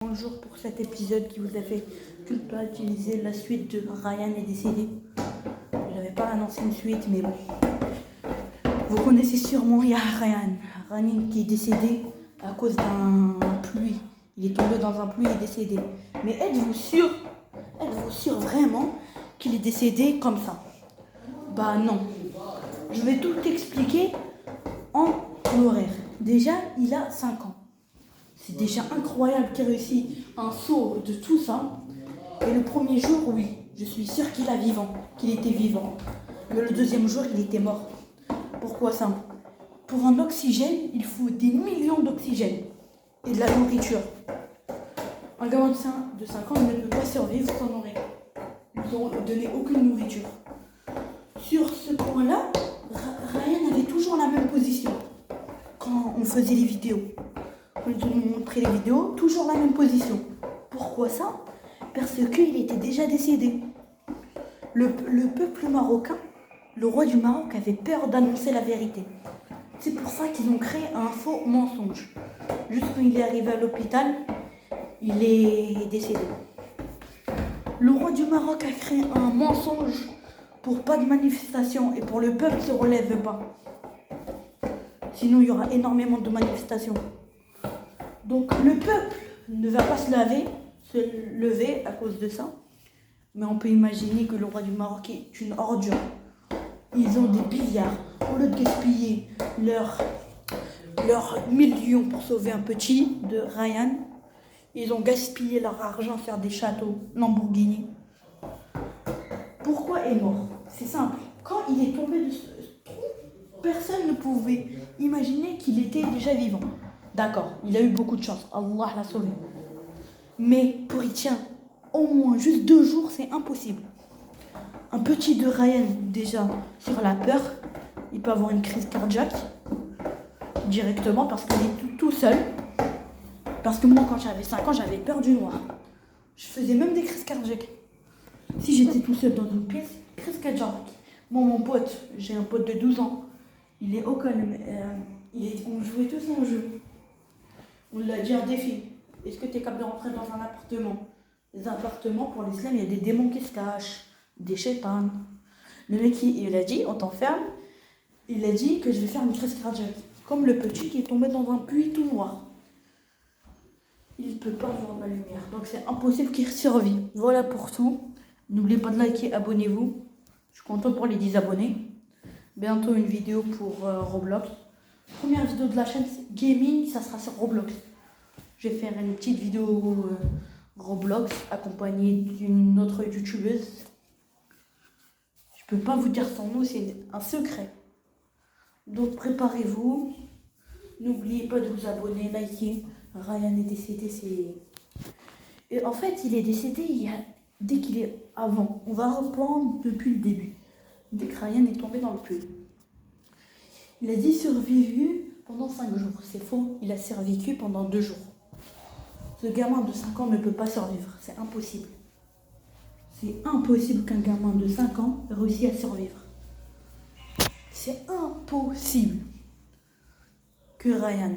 bonjour pour cet épisode qui vous a fait culpabiliser. La suite de Ryan est décédé. Je n'avais pas annoncé une suite, mais bon. Vous connaissez sûrement, il y a Ryan qui est décédé à cause d'un pluie. Il est tombé dans un pluie et est décédé. Mais êtes-vous sûr vraiment qu'il est décédé comme ça? Bah non. Je vais tout expliquer en horaire. Déjà, il a 5 ans. C'est déjà incroyable qu'il réussisse un saut de tout ça. Et le premier jour, oui, je suis sûre qu'il était vivant. Mais le deuxième jour, il était mort. Pourquoi ça? Pour un oxygène, il faut des millions d'oxygène et de la nourriture. Un gamin de 5 ans ne peut pas survivre sans nourriture. Ils n'ont donné aucune nourriture. Sur ce point-là, Ryan avait toujours la même position quand on faisait les vidéos. On nous montrait les vidéos, toujours la même position. Pourquoi ça? Parce qu'il était déjà décédé. Le peuple marocain, le roi du Maroc avait peur d'annoncer la vérité. C'est pour ça qu'ils ont créé un faux mensonge. Juste quand il est arrivé à l'hôpital, il est décédé. Le roi du Maroc a créé un mensonge pour pas de manifestation et pour le peuple ne se relève pas. Sinon, il y aura énormément de manifestations. Donc, le peuple ne va pas se lever à cause de ça. Mais on peut imaginer que le roi du Maroc est une ordure. Ils ont des milliards. Au lieu de gaspiller leurs millions pour sauver un petit de Ryan, ils ont gaspillé leur argent à faire des châteaux Lamborghini. Pourquoi est mort? C'est simple. Quand il est tombé de ce trou, personne ne pouvait imaginer qu'il était déjà vivant. D'accord, il a eu beaucoup de chance. Allah l'a sauvé. Mais pour y tient au moins juste 2 jours, c'est impossible. Un petit de Ryan, déjà, sur la peur, il peut avoir une crise cardiaque directement parce qu'il est tout seul. Parce que moi, quand j'avais 5 ans, j'avais peur du noir. Je faisais même des crises cardiaques. Si j'étais tout seul dans une pièce, crise cardiaque. Moi, mon pote, j'ai un pote de 12 ans. Il est au calme. On jouait tous en jeu. On l'a dit un défi. Est-ce que tu es capable de rentrer dans un appartement? Les appartements, pour l'islam, il y a des démons qui se cachent, des chétans. Le mec, il a dit, on t'enferme. Il a dit que je vais faire une crise cardiaque. Comme le petit qui est tombé dans un puits tout noir. Il ne peut pas voir la lumière. Donc c'est impossible qu'il survive. Voilà pour tout. N'oubliez pas de liker, abonnez-vous. Je suis content pour les 10 abonnés. Bientôt une vidéo pour Roblox. Première vidéo de la chaîne gaming, ça sera sur Roblox. Je vais faire une petite vidéo Roblox accompagnée d'une autre youtubeuse. Je peux pas vous dire son nom, c'est un secret. Donc préparez-vous. N'oubliez pas de vous abonner, liker. Ryan est décédé, Et en fait, il est décédé dès qu'il est avant. On va reprendre depuis le début. Dès que Ryan est tombé dans le puits. Il a dit survécu pendant 5 jours. C'est faux, il a survécu pendant 2 jours. Ce gamin de 5 ans ne peut pas survivre, c'est impossible. C'est impossible qu'un gamin de 5 ans réussisse à survivre. C'est impossible que Ryan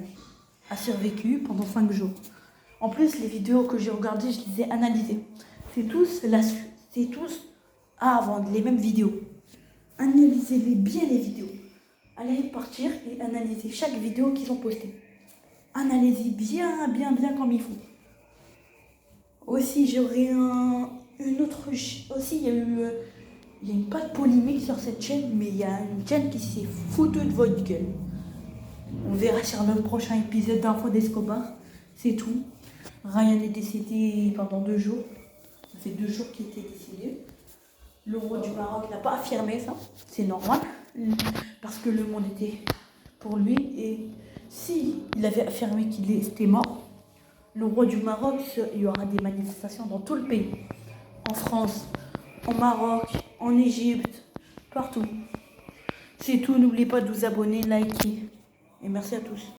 a survécu pendant 5 jours. En plus, les vidéos que j'ai regardées, je les ai analysées. C'est tous avant les mêmes vidéos. Analysez-les bien les vidéos. Allez partir et analysez chaque vidéo qu'ils ont postée. Analysez bien comme il faut. Aussi, j'aurais une autre... Aussi, il y a une pas de polémique sur cette chaîne, mais il y a une chaîne qui s'est foutue de votre gueule. On verra sur le prochain épisode d'Info d'Escobar. C'est tout. Ryan est décédé pendant 2 jours. Ça fait 2 jours qu'il était décédé. Le roi du Maroc n'a pas affirmé ça. C'est normal. Parce que le monde était pour lui. Et si il avait affirmé qu'il était mort, le roi du Maroc, il y aura des manifestations dans tout le pays. En France, en Maroc, en Égypte, partout. C'est tout. N'oubliez pas de vous abonner, liker. Et merci à tous.